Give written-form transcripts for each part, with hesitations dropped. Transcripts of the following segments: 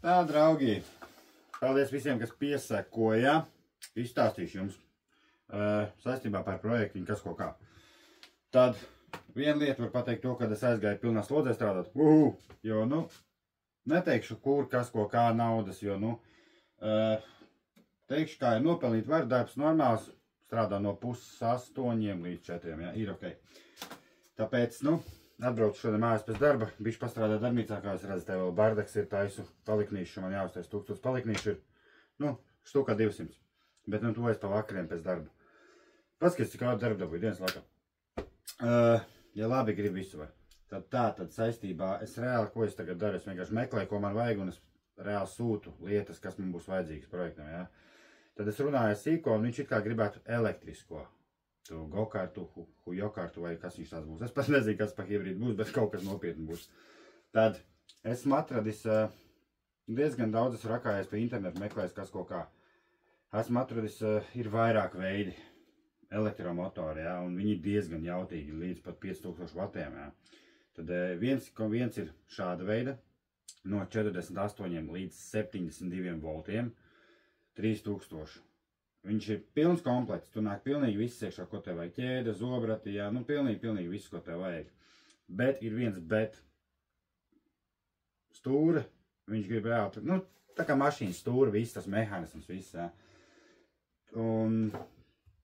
Tā, draugi, paldies visiem, kas piesekoja. Izstāstīšu jums saistībā par projektu, kas ko kā. Tad viena lieta var pateikt to, kad es aizgāju pilnā slodzē strādāt. Jo, nu, neteikšu, kur, kas ko kā naudas, jo, nu, teikšu, kā ir nopelnīt var, darbs normāls, strādā no 7:30 līdz 4, jā, ir ok. Tāpēc, nu, atbraucu šodien mājās pēc darba, bišķi pastrādāt darbnīcā, kā es redzu, te vēl bardaks ir taisu paliknīšu, man jāuztais 1000 paliknīšu ir, nu, štukā 200. Bet, nu, to es pa vakariem pēc darba. Paskatās, cik kādu darbu dabūju dienas laikā. Ja labi grib visu var. Tad saistībā es reāli, ko es tagad daru, es vienkārši meklēju, ko man vajag, un es reāli sūtu lietas, kas man būs vajadzīgas projektam, jā. Tad es runāju ar Sīko, un viņš it kā gribētu elektrisko. Tu gokartu, hujokartu vai kas viņš tās būs. Es pat nezinu, kas pa hibrīdu būs, bet kaut kas nopietni būs. Tad esmu atradis diezgan daudz, esmu rakājies pie internetu, meklējis kas ko kā. Esmu atradis, ir vairāk veidi elektromotori, jā, un viņi ir diezgan jautīgi, līdz pat 5000 vatiem, jā. Tad viens ir šāda veida, no 48 līdz 72 voltiem, 3000. Viņš ir pilns komplekts, tu nāk pilnīgi viss iekšā, ko tev vajag, ķēde, zobrati, jā, nu pilnīgi viss, ko tev vajag. Bet ir viens bet. Stūra, viņš grib reāli, nu, tā kā mašīnas stūra, viss tas mehānisms, viss, jā. Un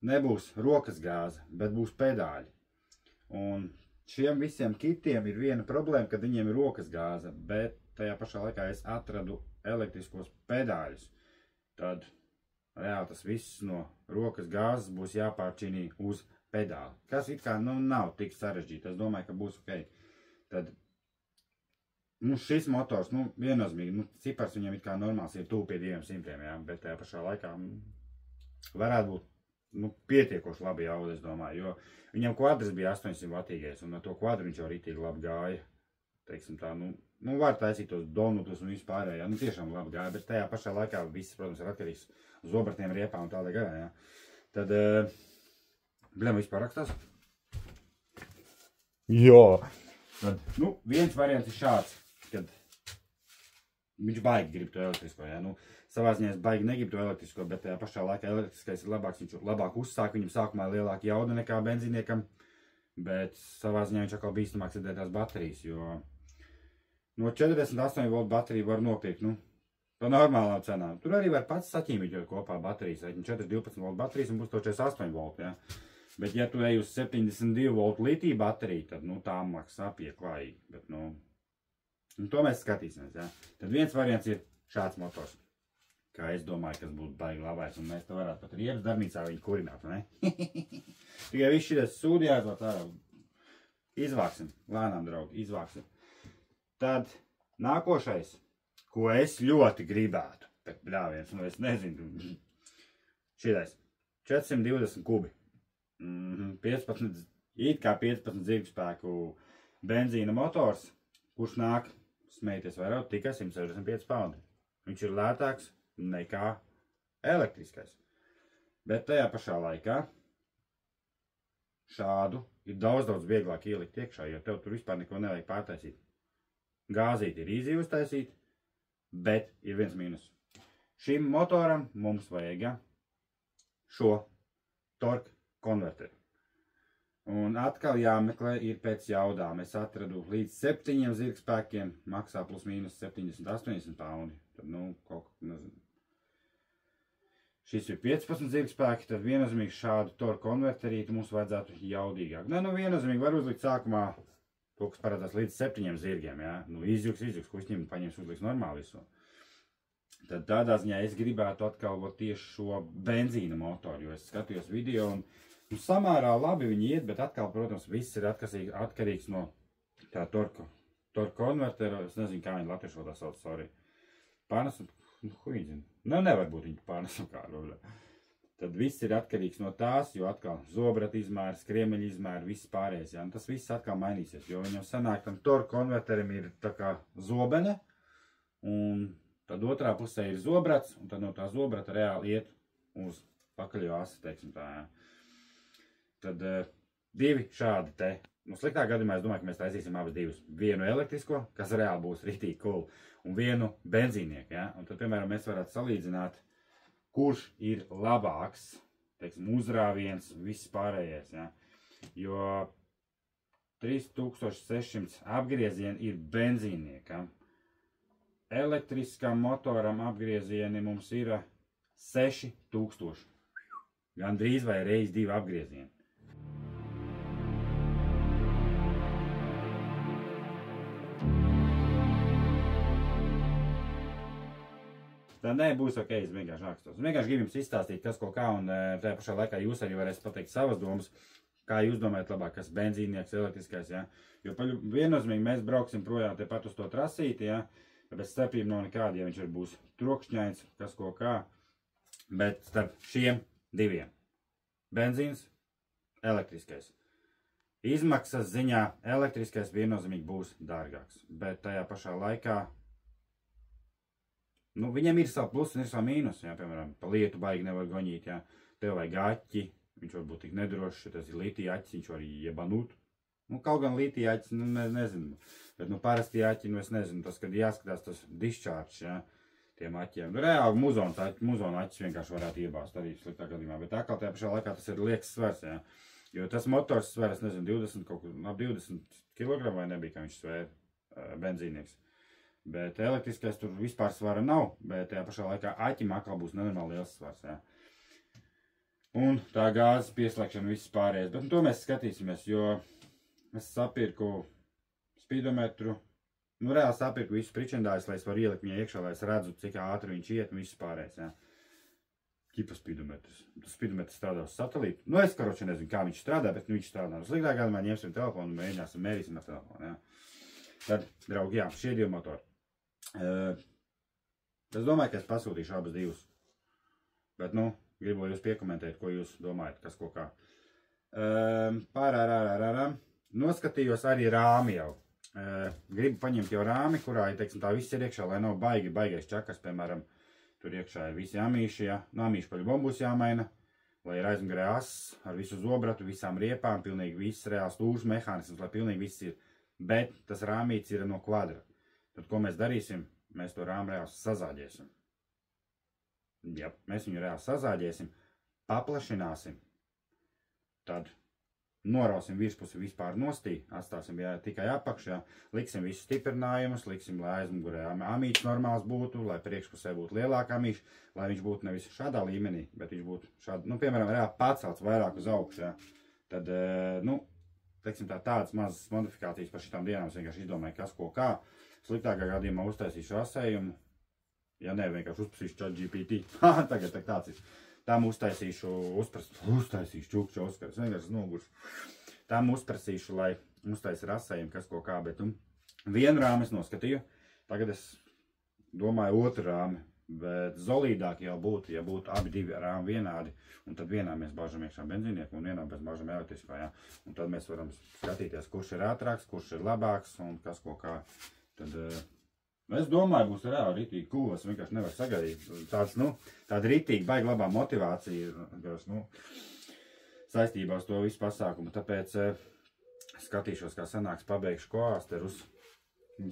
nebūs rokas gāze, bet būs pedāļi. Un šiem visiem kitiem ir viena problēma, kad viņiem ir rokas gāze, bet tajā pašā laikā es atradu elektriskos pedāļus. Tad reāli tas viss no rokas gāzes būs jāpārčīnī uz pedāli. Kas it kā, nu, nav tik sarežģīti. Es domāju, ka būs ok. Tad, nu, šis motors, nu, viennozīmīgi, nu, cipars viņam it kā normāls ir tuvu pie 200, jā, bet tajā pašā laikā varētu būt, nu, pietiekoši labi jauda, es domāju, jo viņam kvadrs bija 800 vatīgais, un ar to kvadru viņš jau ritīgi labi gāja. Teiksim tā, nu, var taisīt tos donutus un vispārējā, nu, tiešām labi gāja, bet tajā pašā laikā viss, protams, ir atkarīgs zobratiem, riepām un tādā garā, jā. Tad, bļam, vispār rakstās? Jā. Tad, nu, viens variants ir šāds, kad viņš baigi grib to elektrisko, jā, nu, savā ziņā es baigi negribu to elektrisko, bet tajā pašā laikā elektriskais ir labāks, viņš labāk uzsāk, viņam sākumā ir lielāka jauda nekā benzīniekam, bet savā ziņā viņš atkal bīstamāks ir tās baterijas, jo no 48 volt bateriju var nopirkt, nu, pa normālām cenām. Tur arī var pats saķīmīķot kopā baterijas, vai 412 volt baterijas un būs to 48 volt, jā. Bet ja tu ej uz 72 volt litiju bateriju, tad, nu, tā maksā pieklājīgi, bet, nu, to mēs skatīsimies, jā. Tad viens variants ir šāds motors, kā es domāju, kas būtu baigi labais, un mēs te varētu pat riepas darbnīcā viņu kurināt, ne? Tikai viss šies sūdījās, vēl tā izvāksim, lēnām, draugi, izvāksim. Tad nākošais, ko es ļoti gribētu, bet bļāviens, nu es nezinu, šitais 420 kubi, 15, it kā 15 zirgspēku benzīna motors, kurš nāk, smējieties vairāk, tikai 165 paundi. Viņš ir lētāks nekā elektriskais. Bet tajā pašā laikā šādu ir daudz vieglāk ielikt iekšā, jo tev tur vispār neko nevajag pārtaisīt. Gāzīt ir īzī uztaisīt, bet ir viens mīnus. Šim motoram mums vajag, ja, šo torque konverteri. Un atkal jāmeklē ir pēc jaudām. Es atradu līdz 7 zirgspēkiem, maksā plus mīnus 70-80 paundi. Tad, nu, kaut kā, nezinu. Šis ir 15 zirgspēki, tad viennozīmīgi šādu torque konverterīti mums vajadzētu jaudīgāk. Ne, nu, viennozīmīgi var uzlikt sākumā to, kas parādās līdz 7 zirgiem, jā. Nu, izjūks, kuršņiem paņems uzliks normāli visu. Tad tādā ziņā es gribētu atkal tieši šo benzīna motoru, jo es skatījos video un nu, samērā labi viņi iet, bet atkal, protams, viss ir atkarīgs no tā torque konvertera, es nezinu, kā viņi latviešu valodā sauc, sorry. Pārnesam, nu, huī zinu. Nu, nevar būt viņi pārnesam kādu. Tad viss ir atkarīgs no tās, jo atkal zobrata izmērs, kriemeļa izmērs, viss pārējais, jā. Un tas viss atkal mainīsies, jo viņam sanāk, tam torque konverterim ir tā kā zobene, un tad otrā pusē ir zobrats, un tad no tā zobrata reāli iet uz pakaļo asi, teiksim tā, jā. Tad divi šādi te Nu, sliktā gadījumā es domāju, ka mēs taisīsim abas divas. Vienu elektrisko, kas reāli būs ritīgi cool, un vienu benzīnieku, ja? Un tad, piemēram, mēs varētu salīdzināt, kurš ir labāks, teiksim, uzrāviens, viss pārējais, ja? Jo 3600 apgriezieni ir benzīniekam. Elektriskam motoram apgriezieni mums ir 6000. Gandrīz vai reiz 2 apgriezieni. Tā nebūs ok, es vienkārši rakstos. Es vienkārši gribu jums izstāstīt, kas ko kā, un tajā pašā laikā jūs arī varēsiet pateikt savas domas, kā jūs domājat labāk, kas benzīnieks, elektriskais, ja? Jo viennozīmīgi mēs brauksim projām tepat uz to trasīti, ja? Bet starpība nav nekāda, ja viņš var būs trokšņains, kas ko kā, bet starp šiem diviem. Benzīns, elektriskais. Izmaksas ziņā elektriskais viennozīmīgi būs dārgāks, bet tajā pašā laikā nu, viņam ir savu plusu un ir savu mīnus, jā, piemēram, pa lietu baigi nevar goņīt, jā, tev vajag aķi, viņš var būt tik nedrošs, tas ir litija aķis, viņš var iebanūt. Nu, kaut gan litija aķis, nu, nezinu, bet, nu, parasti aķi, nu, es nezinu, tas, kad jāskatās tas discharge, jā, tiem aķiem. Nu, reāli muzona aķis vienkārši varētu iebāzt arī sliktā gadījumā, bet atkal tajā pašā laikā tas ir liekas svars, jā, jo tas motors sver, es nezinu, 20 kg vai nebija, kā viņš svēra benzīnieks. Bet elektriskais tur vispār svara nav, bet tajā pašā laikā aķim atkal būs nenormāli liels svars, jā. Un tā gāzes pieslēgšana viss pārējais, bet nu, to mēs skatīsimies, jo es sapirku speedometru, nu reāli sapirku visu pričendājus, lai es varu ielikt viņai iekšā, lai es redzu, cik ātri viņš iet un viss pārējais, jā. Ķipa speedometrs. Tas speedometrs strādā uz satelītu. Nu es karoči nezinu, kā viņš strādā, bet nu viņš strādā. Uz sliktā gadījumā ņemsim telefonu un mēģināsim mērīsim ar telefonu, jā. Tad, draugi, jā, šie 2 motori. Es domāju, ka es pasūtīšu abas divas. Bet, nu, gribu, lai jūs piekomentējat, ko jūs domājat, kas ko kā. Noskatījos arī rāmi jau. Gribu paņemt jau rāmi, kurā, teiksim, tā viss ir iekšā, lai nav baigais čakars, piemēram, tur iekšā ir visi amīši, ja. Nu, amīši paļu būs jāmaina, lai ir aizmugurē ass ar visu zobratu, visām riepām, pilnīgi viss reāls stūžu mehānisms, lai pilnīgi viss ir. Bet tas rāmīts ir no kvadra. Tad, ko mēs darīsim? Mēs to rāmu reāli sazāģēsim. Jā, mēs viņu reāli sazāģēsim, paplašināsim, tad norausim virspusi vispār nostī, atstāsim tikai apakšā, liksim visus stiprinājumus, liksim, lai aizmugurē amīčs normāls būtu, lai priekšpusē būtu lielāka amīčs, lai viņš būtu nevis šādā līmenī, bet viņš būtu šādā, nu, piemēram, reāli pacelts vairāk uz augšu, jā. Tad, nu, teiksim tādas mazas modifikācijas par šitām dienām, es vienkārši izdomāju, kas ko kā. Sliktākā gadījumā uztaisīšu asējumu, ja ne, vienkārši uzprasīšu ChatGPT. Tagad tāds ir. Tām uztaisīšu, čukču Oskars, vienkārši nogurs. Tām uzprasīšu, lai uztaisa ar asējumu, kas ko kā, bet vienu rāmi es noskatīju. Tagad es domāju otru rāmi, bet zolīdāk jau būtu, ja būtu abi divi rāmi vienādi. Un tad vienā mēs bāžam iekšā benzīnieku un vienā mēs bāžam elektrisko, jā. Un tad mēs varam skatīties, kurš ir ātrāks, kurš ir labāks un kas ko kā. Tad, es domāju, būs reāli ritīgi cool, es vienkārši nevaru sagaidīt. Tāds, nu, tāda ritīgi, baigi labā motivācija, nu, saistībā uz to visu pasākumu. Tāpēc skatīšos, kā sanāks, pabeigšu koāsterus.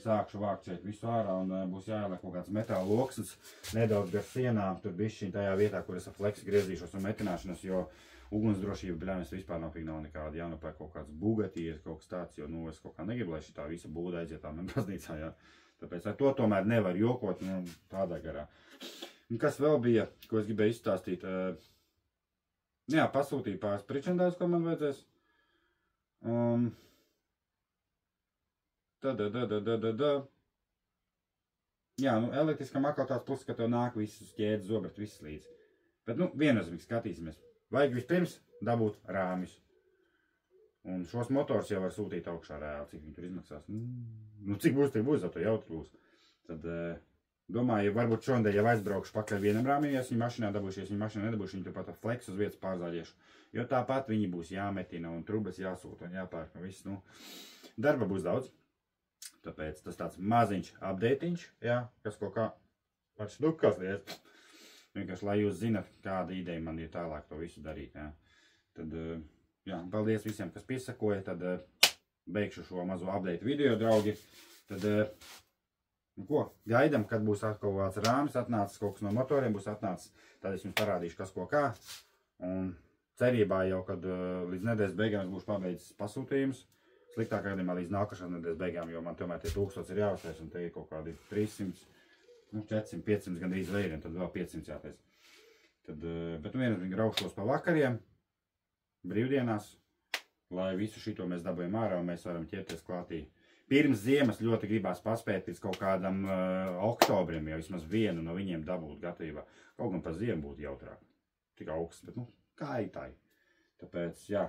Sākšu vākt šeit visu ārā un būs jāieliek kaut kāds metāla loksnes nedaudz gar sienām. Tur bišķiņ tajā vietā, kur es ar flexi griezīšos un metināšanas, jo ugunsdrošība, bļāmies, vispār nav nekāda, jānopērk kaut kāds bugatījies, kaut kas tāds, jo, nu, es kaut kā negribu, lai šitā visa būda aiziet tā man baznīcā, jā. Tāpēc ar to tomēr nevar jokot, nu, tādā garā. Un kas vēl bija, ko es gribēju izstāstīt? Jā, pasūtīju pāris pričendājus, ko man vajadzēs. Jā, nu, elektriskam atkal tāds plus, ka tev nāk visus ķēdes, zobrat, viss līdz. Bet, nu, viennozīmīgi skatīsimies. Vajag vispirms dabūt rāmis. Un šos motors jau var sūtīt augšā reāli, cik viņi tur izmaksās. Nu, cik būs, tad to jautri būs. Tad, domāju, varbūt šodien jau aizbraukšu pakaļ vienam rāmim, ja es viņu mašīnā dabūšu, ja es viņu mašīnā nedabūšu, viņu turpat ar flex uz vietas pārzāļiešu. Jo tāpat viņi būs jāmetina un trubas jāsūta un jāpērk un viss, nu, darba būs daudz. Tāpēc tas tāds maziņš update'iņš, jā, kas kaut kā, pats, nu, kas lietas. Vienkārši, lai jūs zinat, kāda ideja man ir tālāk to visu darīt, jā. Tad, jā, paldies visiem, kas piesakoja, tad beigšu šo mazo update video, draugi. Tad, nu ko, gaidam, kad būs kaut kāds rāmis atnācis, kaut kas no motoriem būs atnācis. Tad es jums parādīšu, kas ko kā. Un cerībā jau, kad līdz nedēļas beigām būšu pabeidzis pasūtījums. Sliktākā gadījumā līdz nākošās nedēļas beigām, jo man tomēr tie 1000 ir jāuztais, un te ir kaut kādi 300, nu 400, 500 gandrīz vēl, un tad vēl 500 jātais. Tad, bet nu vienas viņi graušos pa vakariem, brīvdienās, lai visu šito mēs dabējam ārā un mēs varam ķerties klātī. Pirms ziemas ļoti gribās paspēt līdz kaut kādam oktobrim, jau vismaz vienu no viņiem dabūt gatavībā. Kaut gan par ziemu būtu jautrāk, tik augsts, bet nu, kā ir tā. Tāpēc, jā,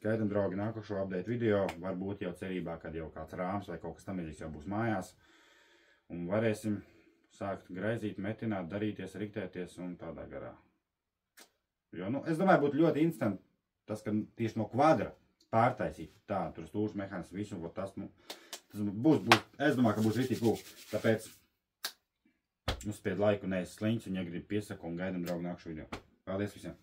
gaidam, draugi, nākošo update video, varbūt jau cerībā, kad jau kāds rāms vai kaut kas tamīdzīgs jau būs mājās, un varēsim sākt graizīt, metināt, darīties, riktēties un tādā garā. Jo, nu, es domāju, būtu ļoti interesanti tas, ka tieši no kvadra pārtaisīt tā, tur stūrs mehānismu, visu, tas, nu, tas būs, es domāju, ka būs ritīgi būs. Tāpēc uzspied laiku, neesi sliņķis, un ja grib piesaku un gaidam, draugi, nākšu video. Paldies visiem!